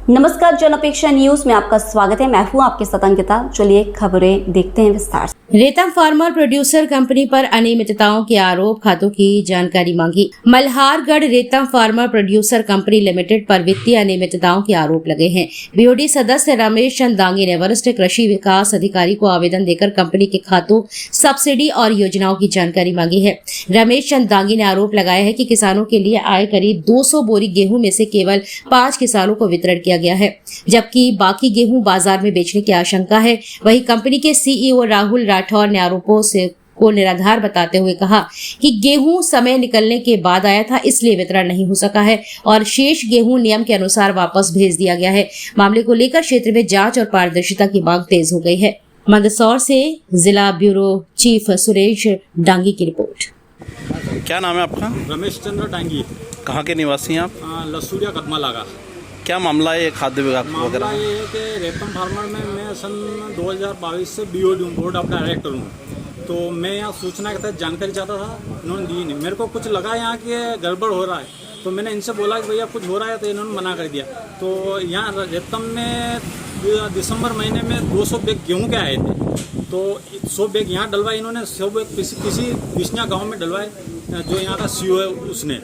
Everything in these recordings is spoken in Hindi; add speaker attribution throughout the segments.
Speaker 1: नमस्कार, जनअपेक्षा न्यूज में आपका स्वागत है। मैं हूं आपके साथ अंकिता। चलिए खबरें देखते हैं विस्तार से।
Speaker 2: रेतम फार्मर प्रोड्यूसर कंपनी पर अनियमितताओं के आरोप, खातों की जानकारी मांगी। Malhargarh Retam farmer producer company limited पर वित्तीय अनियमितताओं के आरोप लगे हैं। बीओडी सदस्य रमेश चंद दांगी ने वरिष्ठ कृषि विकास अधिकारी को आवेदन देकर कंपनी के खातों, सब्सिडी और योजनाओं की जानकारी मांगी है। रमेश चंद दांगी ने आरोप लगाया है कि किसानों के लिए आए करीब 200 बोरी गेहूं में से केवल 5 किसानों को वितरण किया गया है, जबकि बाकी गेहूं बाजार में बेचने की आशंका है। वहीं कंपनी के सीईओ राहुल राठौर ने आरोपों को निराधार बताते हुए कहा कि गेहूं समय निकलने के बाद आया था, इसलिए वितरण नहीं हो सका है और शेष गेहूं नियम के अनुसार वापस भेज दिया गया है। मामले को लेकर क्षेत्र में जांच और पारदर्शिता की मांग तेज हो गई है। मंदसौर से जिला ब्यूरो चीफ सुरेश डांगी की रिपोर्ट।
Speaker 3: क्या नाम है आपका?
Speaker 4: रमेश चंद्र डांगी।
Speaker 3: कहाँ के निवासी हैं आप?
Speaker 4: लसूरिया कदमा लगा।
Speaker 3: क्या मामला है खाद्य विभाग
Speaker 4: मामला
Speaker 3: वगैरह?
Speaker 4: ये है कि रेतम फार्मर में मैं सन 2022 से बीओडी हूँ, बोर्ड ऑफ डायरेक्टर हूँ। तो मैं यहाँ सूचना के तहत जानकारी चाहता था, इन्होंने दी नहीं। मेरे को कुछ लगा यहाँ कि गड़बड़ हो रहा है, तो मैंने इनसे बोला कि भैया कुछ हो रहा है, तो इन्होंने मना कर दिया। तो यहाँ रेतम में दिसंबर महीने में 200 बैग गेहूँ के आए थे, तो 100 बैग यहाँ डलवाए इन्होंने, 100 बैग किसी विष्णा गाँव में डलवाए, जो यहाँ का सीओ है उसने,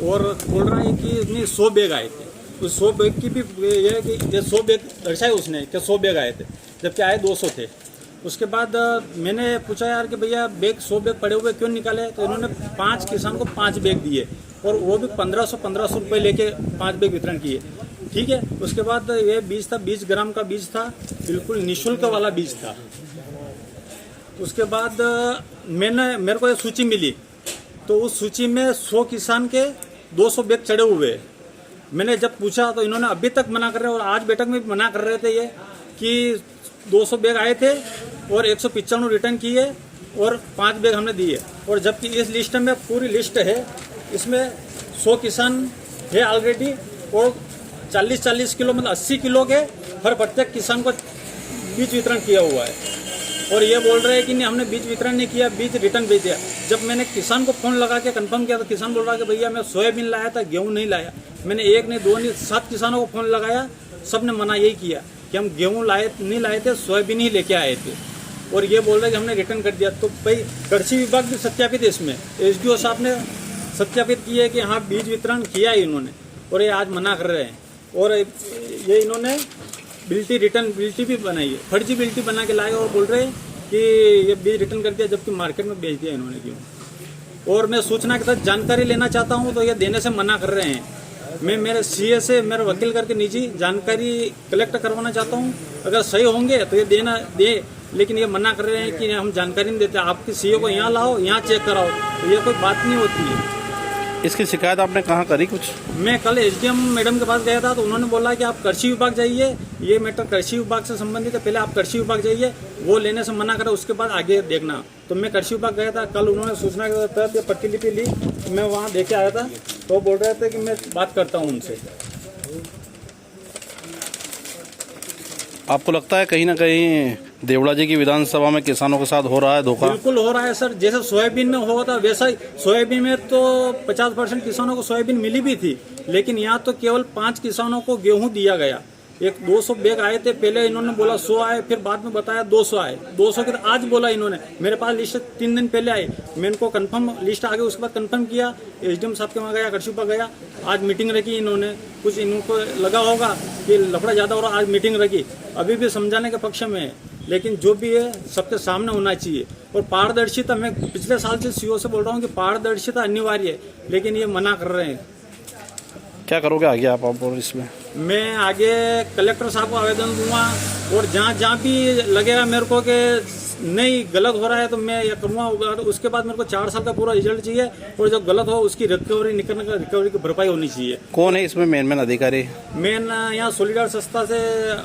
Speaker 4: और बोल रहा है कि इतनी 100 बैग आए थे। उस 100 बैग की भी ये है कि ये 100 बैग दर्शाए उसने कि 100 बैग आए थे, जबकि आए 200 थे। उसके बाद मैंने पूछा यार कि भैया बैग 100 बैग पड़े हुए क्यों निकाले, तो इन्होंने 5 किसान को 5 बैग दिए और वो भी 1500 रुपये लेके 5 बैग वितरण किए। ठीक है। उसके बाद ये बीज था, 20 ग्राम का बीज था, बिल्कुल निःशुल्क वाला बीज था। उसके बाद मेरे को ये सूची मिली, तो उस सूची में 100 किसान के 200 बैग चढ़े हुए। मैंने जब पूछा तो इन्होंने अभी तक मना कर रहे हैं, और आज बैठक में भी मना कर रहे थे ये कि 200 बैग आए थे और 195 रिटर्न किए और 5 बैग हमने दिए। और जबकि इस लिस्ट में पूरी लिस्ट है, इसमें 100 किसान है ऑलरेडी और 40 किलो मतलब 80 किलो के हर प्रत्येक किसान को बीज वितरण किया हुआ है। और ये बोल रहे हैं कि नहीं हमने बीज वितरण नहीं किया, बीज रिटर्न भेज दिया। जब मैंने किसान को फ़ोन लगा के कंफर्म किया तो किसान बोल रहा है कि भैया मैं सोयाबीन लाया था, गेहूं नहीं लाया। मैंने 1 नहीं 2 नहीं 7 किसानों को फ़ोन लगाया, सब ने मना यही किया कि हम गेहूं नहीं लाए थे, सोयाबीन ही लेके आए थे। और ये बोल रहे कि हमने रिटर्न कर दिया। तो भाई कृषि विभाग भी सत्यापित है, इसमें एसडीओ साहब ने सत्यापित किया है कि हाँ बीज वितरण किया है इन्होंने, और ये आज मना कर रहे हैं। और ये इन्होंने रिटर्न बिल्टी भी बनाई है, फर्जी बिल्टी बना के लाए और बोल रहे हैं कि ये बीज रिटर्न कर दिया, जबकि मार्केट में बेच दिया इन्होंने क्यों। और मैं सूचना के तहत जानकारी लेना चाहता हूँ, तो ये देने से मना कर रहे हैं। मैं मेरे सीए से मेरा वकील करके निजी जानकारी कलेक्ट करवाना चाहता हूँ, अगर सही होंगे तो ये दे, लेकिन ये मना कर रहे हैं कि हम जानकारी नहीं देते। आपके सीए को यहाँ लाओ, यहाँ चेक कराओ, तो ये कोई बात नहीं होती है।
Speaker 3: इसकी शिकायत आपने कहाँ करी कुछ?
Speaker 4: मैं कल एसडीएम मैडम के पास गया था, तो उन्होंने बोला कि आप कृषि विभाग जाइए, ये मैटर कृषि विभाग से संबंधित है, पहले आप कृषि विभाग जाइए, वो लेने से मना करा, उसके बाद आगे देखना। तो मैं कृषि विभाग गया था कल, उन्होंने सूचना के तहत ये प्रतिलिपि ली, तो मैं वहाँ देखे आया था, तो बोल रहे थे कि मैं बात करता हूँ उनसे।
Speaker 3: आपको लगता है कहीं ना कहीं देवड़ा जी की विधानसभा में किसानों के साथ हो रहा है धोखा?
Speaker 4: बिल्कुल हो रहा है सर। जैसे सोयाबीन में हुआ था वैसा ही, सोयाबीन में तो 50% किसानों को सोयाबीन मिली भी थी, लेकिन यहाँ तो केवल 5 किसानों को गेहूं दिया गया। 200 बैग आए थे, पहले इन्होंने बोला 100 आए, फिर बाद में बताया 200 आए। 200 के आज बोला इन्होंने, मेरे पास लिस्ट 3 दिन पहले आई, मैं इनको कंफर्म लिस्ट आ गई, उसके बाद कंफर्म किया, एसडीएम साहब के वहाँ गया, कृषि विभाग गया, आज मीटिंग रखी इन्होंने। कुछ इनको लगा होगा कि लफड़ा ज़्यादा हो रहा, आज मीटिंग रखी। अभी भी समझाने के पक्ष में है, लेकिन जो भी है सबके सामने होना चाहिए। और पारदर्शिता, मैं पिछले साल से सीओ से बोल रहा हूँ कि पारदर्शिता अनिवार्य है, लेकिन ये मना कर रहे हैं।
Speaker 3: क्या करोगे आगे आप और इसमें?
Speaker 4: मैं आगे कलेक्टर साहब को आवेदन दूंगा, और जहाँ भी लगेगा मेरे को कि नहीं गलत हो रहा है तो मैं ये करूँगा। उसके बाद मेरे को 4 साल का पूरा रिजल्ट चाहिए, और जो गलत हो उसकी रिकवरी निकलने का, रिकवरी की भरपाई होनी चाहिए।
Speaker 3: कौन है इसमें मेन अधिकारी?
Speaker 4: मेन यहाँ सोलिडार संस्था से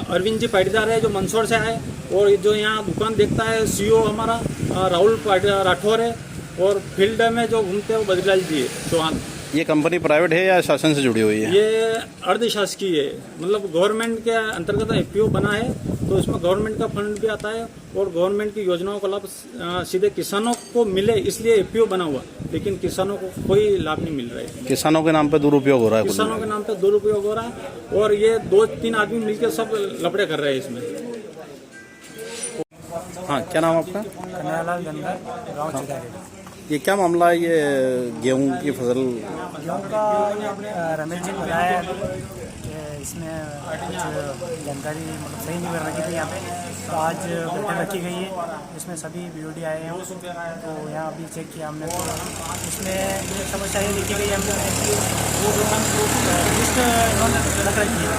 Speaker 4: अरविंद जी पाटीदार है, जो मंदसौर से आए, और जो यहाँ दुकान देखता है सीओ हमारा राहुल राठौर है, और फील्ड में जो घूमते हैं वो बद्रीलाल जी है चौहान।
Speaker 3: ये कंपनी प्राइवेट है या शासन से जुड़ी हुई है?
Speaker 4: ये अर्धशासकीय है, मतलब गवर्नमेंट के अंतर्गत एफपीओ बना है, तो इसमें गवर्नमेंट का फंड भी आता है और गवर्नमेंट की योजनाओं का लाभ सीधे किसानों को मिले, इसलिए एफपीओ बना हुआ, लेकिन किसानों को कोई लाभ नहीं मिल रहा है।
Speaker 3: किसानों के नाम पे दुरुपयोग हो रहा है?
Speaker 4: किसानों के नाम पे दुरुपयोग हो रहा है। और ये 2-3 आदमी मिलकर सब लफड़े कर रहे हैं इसमें।
Speaker 3: हाँ, क्या नाम आपका?
Speaker 5: कन्हैयालाल गंगा, गाँव चिदारेला।
Speaker 3: ये क्या मामला है, ये गेहूं की फसल?
Speaker 5: गेहूँ का रमेश जी ने बताया कि इसमें कुछ जानकारी मतलब सही नहीं कर रखी थी यहाँ पे, तो आज बैठक रखी गई है, इसमें सभी बीओडी आए हैं। तो यहाँ अभी चेक किया हमने, तो इसमें ये समस्या ये लिखी गई है हमने कि वो लिस्ट इन्होंने रख रखी है,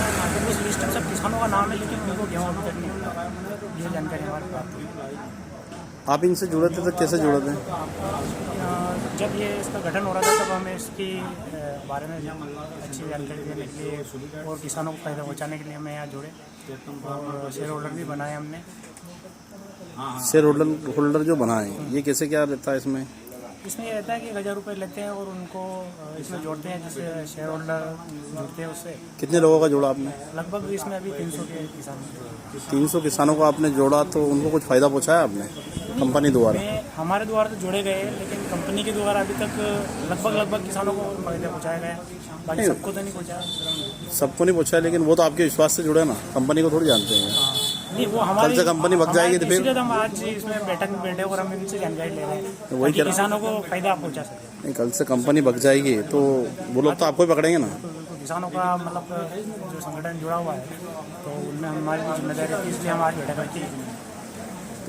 Speaker 5: उस लिस्ट में सब किसानों का नाम है, लेकिन उनको गेहूँ अभी तक नहीं मिला। ये जानकारी हमारे प्राप्त हुई।
Speaker 3: आप इनसे जुड़े थे तो कैसे जुड़े थे?
Speaker 5: जब ये इसका गठन हो रहा था तब हमें इसकी बारे में अच्छी जानकारी देने के लिए और किसानों को फायदा पहुंचाने के लिए हमें यहाँ जुड़े, और शेयर होल्डर भी बनाए हमने।
Speaker 3: शेयर होल्डर जो बनाए, ये कैसे क्या रहता है इसमें?
Speaker 5: इसमें ये रहता है कि 1000 रुपये लेते हैं और उनको इसमें जोड़ते हैं, जिससे शेयर होल्डर जुड़ते हैं उससे।
Speaker 3: कितने लोगों का जोड़ा आपने?
Speaker 5: लगभग इसमें अभी 300 के किसान।
Speaker 3: 300 किसानों को आपने जोड़ा, तो उनको कुछ फायदा पहुंचाया आपने कंपनी द्वारा?
Speaker 5: हमारे द्वारा तो जोड़े गए, लेकिन कंपनी के द्वारा अभी तक लगभग किसानों को फायदा पहुँचाया गया, बाकी सबको तो नहीं पहुँचाया।
Speaker 3: सबको नहीं पहुंचाया, लेकिन वो तो आपके विश्वास से जुड़े ना, कंपनी को थोड़ी जानते हैं।
Speaker 5: नहीं, वो हमारी
Speaker 3: कल से कंपनी भग जाएगी तो फिर?
Speaker 5: इसलिए तो हम आज इसमें बैठक में बैठे और हम इनसे जानकारी ले रहे हैं,
Speaker 3: तो वही
Speaker 5: ताकि किसानों को फायदा पहुंचा सके।
Speaker 3: नहीं, कल से कंपनी भग जाएगी तो वो लोग तो आपको ही पकड़ेंगे ना।
Speaker 5: तो किसानों का मतलब जो संगठन जुड़ा हुआ है, तो उनमें हमारी भी जिम्मेदारी थी, इसलिए हम आज बैठक रखी है।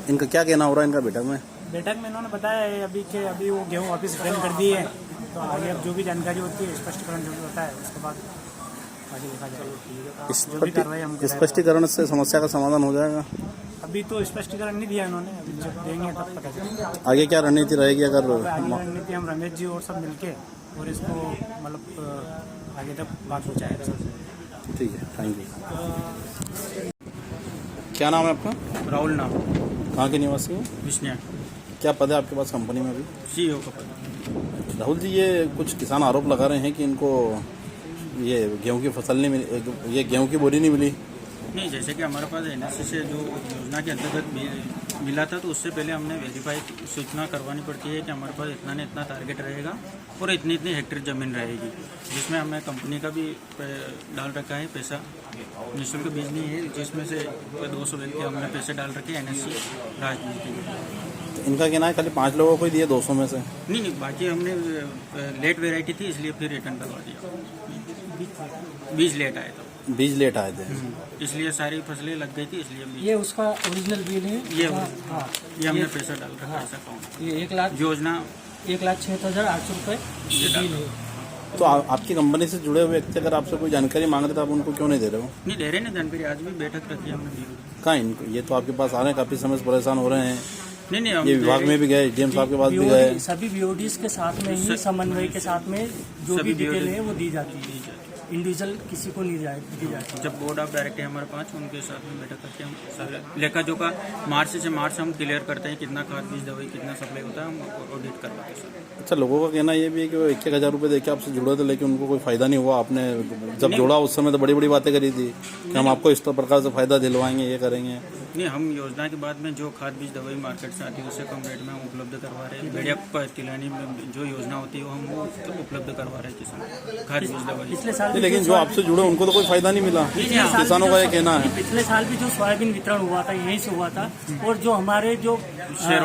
Speaker 3: इनका क्या कहना हो रहा है इनका बैठक में?
Speaker 5: बैठक में इन्होंने बताया है अभी कि अभी वो गेहूँ वापिस रिटर्न कर दी है, तो आगे अब जो भी जानकारी होती है, स्पष्टीकरण जो भी होता है, उसके बाद आगे देखा जाएगा। जो भी कार्रवाई हम
Speaker 3: स्पष्टीकरण से समस्या का समाधान हो जाएगा?
Speaker 5: अभी तो स्पष्टीकरण नहीं दिया इन्होंने, अभी जब देंगे तब पता चलेगा
Speaker 3: आगे क्या रणनीति रहेगी अगर?
Speaker 5: आगे रणनीति हम रमेश जी और सब मिलके और इसको मतलब आगे तक बात पहुँचाएगा।
Speaker 3: ठीक है, थैंक यू। क्या नाम है आपका?
Speaker 4: राहुल नाम,
Speaker 3: कहाँ के निवासी हो?
Speaker 4: विष्णु,
Speaker 3: क्या पद है आपके पास कंपनी में अभी?
Speaker 4: CEO का पद।
Speaker 3: राहुल जी, ये कुछ किसान आरोप लगा रहे हैं कि इनको ये गेहूं की फसल नहीं मिली, ये गेहूं की बोरी नहीं मिली।
Speaker 6: नहीं, जैसे कि हमारे पास NSC से जो योजना के अंतर्गत मिला था, तो उससे पहले हमने वेरीफाई सूचना करवानी पड़ती है कि हमारे पास इतना ने इतना टारगेट रहेगा और इतनी इतनी हेक्टेयर ज़मीन रहेगी, जिसमें हमने कंपनी का भी डाल रखा है पैसा। निःशुल्क बीज नहीं है, जिसमें से 200 व्यक्ति हमने पैसे डाल रखे NSC राजनीति।
Speaker 3: इनका कहना है खाली 5 लोगों को ही दिए 200 में से।
Speaker 6: नहीं, बाकी हमने लेट वेराइटी थी, इसलिए फिर रिटर्न करवा दिया। बीज लेट आए थे,
Speaker 3: बीज लेट आए थे,
Speaker 6: इसलिए सारी फसलें लग गई थी, इसलिए
Speaker 5: ये उसका ओरिजिनल बिल है।
Speaker 6: ये
Speaker 5: हाँ,
Speaker 6: ये हमने पैसा डाल रखा है ऐसा अकाउंट।
Speaker 5: ये 1,06,800
Speaker 6: योजना
Speaker 5: रुपये ये बिल है।
Speaker 3: तो आपकी कंपनी से जुड़े हुए व्यक्ति अगर आपसे कोई जानकारी मांग रहे तो आप उनको क्यों नहीं दे रहे हो?
Speaker 6: नहीं दे रहे ना जानकारी, आज भी बैठक रखी है हमने।
Speaker 3: कहाँ इनको? ये तो आपके पास आ रहे हैं, काफी समय से परेशान हो रहे हैं।
Speaker 6: नहीं, हम
Speaker 3: ये विभाग में भी गए, डीएम साहब के पास भी गए।
Speaker 5: सभी बीओडीज के साथ में ही समन्वय के साथ में जो भी डिटेल है वो दी जाती है, इंडिविजुअल किसी को नहीं दी जाती।
Speaker 6: जब बोर्ड ऑफ डायरेक्टर है हमारे पास, उनके साथ में बैठक करके हम सारे लेखा जोखा मार्च से मार्च हम क्लियर करते हैं, कितना खाद बीज दवाई कितना सप्लाई होता है, हम ऑडिट करवाते हैं सर।
Speaker 3: अच्छा, लोगों का कहना ये भी है कि वो 1,000 रुपये देके आपसे जुड़े थे, लेकिन उनको कोई फायदा नहीं हुआ। आपने जब जोड़ा उस समय तो बड़ी बड़ी बातें करी थी कि हम आपको इस प्रकार से फायदा दिलवाएंगे, ये करेंगे।
Speaker 6: नहीं, हम योजना के बाद में जो खाद बीज दवाई मार्केट से आती है उससे कम रेट में हम उपलब्ध करवा रहे हैं। बढ़िया तिलानी में जो योजना होती है वो हम उपलब्ध करवा रहे हैं किसान खाद बीज दवाई।
Speaker 5: पिछले साल
Speaker 3: लेकिन जो आपसे जुड़े उनको तो कोई फायदा नहीं मिला, किसानों का ये कहना है।
Speaker 5: पिछले साल भी जो सोयाबीन वितरण हुआ था यहीं से हुआ था, और जो हमारे जो
Speaker 6: शेयर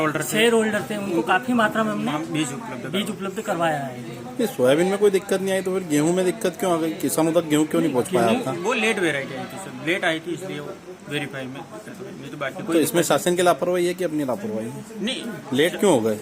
Speaker 6: होल्डर
Speaker 5: थे उनको काफी मात्रा में हमने
Speaker 6: बीज
Speaker 5: उपलब्ध करवाया है।
Speaker 3: ये सोयाबीन में कोई दिक्कत नहीं आई तो फिर गेहूं में दिक्कत क्यों आ गई? किसानों तक गेहूं क्यों नहीं पहुंच पाया आपका?
Speaker 6: वो लेट वेराइटी आई थी सर, लेट आई थी, इसलिए वो वेरीफाई में नहीं तो बाकी
Speaker 3: तो इसमें शासन की लापरवाही है कि अपनी लापरवाही?
Speaker 6: नहीं,
Speaker 3: लेट क्यों हो गए?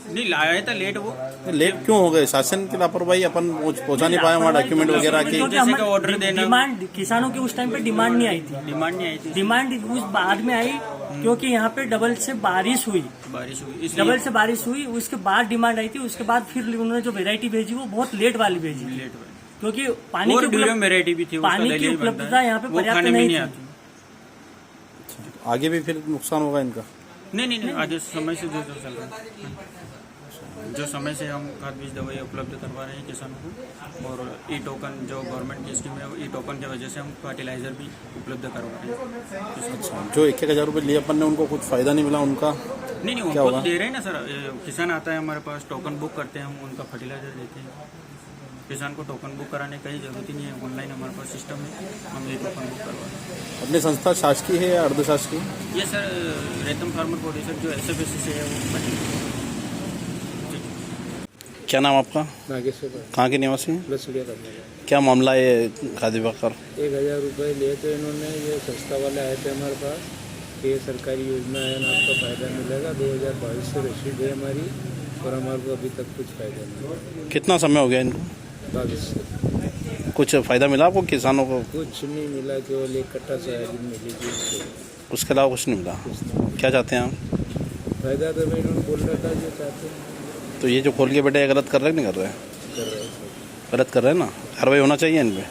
Speaker 6: नहीं लाया था लेट, वो
Speaker 3: लेट क्यों हो गए? शासन की लापरवाही, अपन पहुंचा नहीं पाया वहाँ डॉक्यूमेंट वगैरह की।
Speaker 6: जैसे कि ऑर्डर देना,
Speaker 5: डिमांड किसानों की उस टाइम पे डिमांड नहीं आई थी, डिमांड उस बाद में आई, क्योंकि यहाँ पे डबल से बारिश हुई, डबल से बारिश हुई, उसके बाद डिमांड आई थी। उसके बाद फिर उन्होंने जो वेरायटी भेजी वो बहुत लेट वाली भेजी, क्योंकि पानी की उपलब्धता यहाँ पे पर्याप्त नहीं थी।
Speaker 3: आगे भी फिर नुकसान होगा इनका?
Speaker 6: नहीं, आगे समय से जो चल रहा है, जो समय से हम खाद बीज दवाई उपलब्ध करवा रहे हैं किसानों को, और ई टोकन जो गवर्नमेंट की स्कीम है, ई टोकन की वजह से हम फर्टिलाइजर भी उपलब्ध करवा रहे हैं।
Speaker 3: अच्छा, जो 1,000 रुपये लिए अपन ने उनको कुछ फायदा नहीं मिला उनका?
Speaker 6: नहीं, उनको तो दे रहे हैं ना सर। किसान आता है हमारे पास, टोकन बुक करते हैं हम, उनका फर्टिलाइजर देते हैं, किसान को टोकन बुक कराने का ही जरूरत ही नहीं है, ऑनलाइन हमारे पास सिस्टम है, हम ये टोकन बुक करवा दें।
Speaker 3: अपनी संस्था शासकीय है या अर्धशासकीय?
Speaker 6: ये सर रेतम फार्मर प्रोड्यूसर जो SFSC से है वो बनी।
Speaker 3: क्या नाम आपका?
Speaker 7: नागेश्वर
Speaker 3: कहाँ के निवासी हैं?
Speaker 7: लसुड़िया करने का
Speaker 3: क्या मामला है खादी बकर?
Speaker 7: 1000 रुपये लिए तो इन्होंने, ये संस्था वाले आए थे हमारे पास कि ये सरकारी योजना है ना, आपका फ़ायदा मिलेगा। 2022 से रसीद है हमारी और हमारे को अभी तक कुछ फ़ायदा नहीं।
Speaker 3: कितना समय हो गया इनको?
Speaker 7: 22 से
Speaker 3: कुछ फ़ायदा मिला आपको किसानों को?
Speaker 7: कुछ नहीं मिला, केवल 1 कट्टा सोयाबीन मिली थी उसको,
Speaker 3: उसके अलावा कुछ नहीं मिला। क्या चाहते हैं आप?
Speaker 7: फ़ायदा तो मैं इन्होंने बोल रहा था जो चाहते हैं
Speaker 3: तो ये जो खोल के बेटे गलत कर रहे हैं नहीं कर रहे हैं?
Speaker 7: कर रहे हैं।
Speaker 3: गलत कर रहे हैं ना, कार्रवाई होना चाहिए इन पे।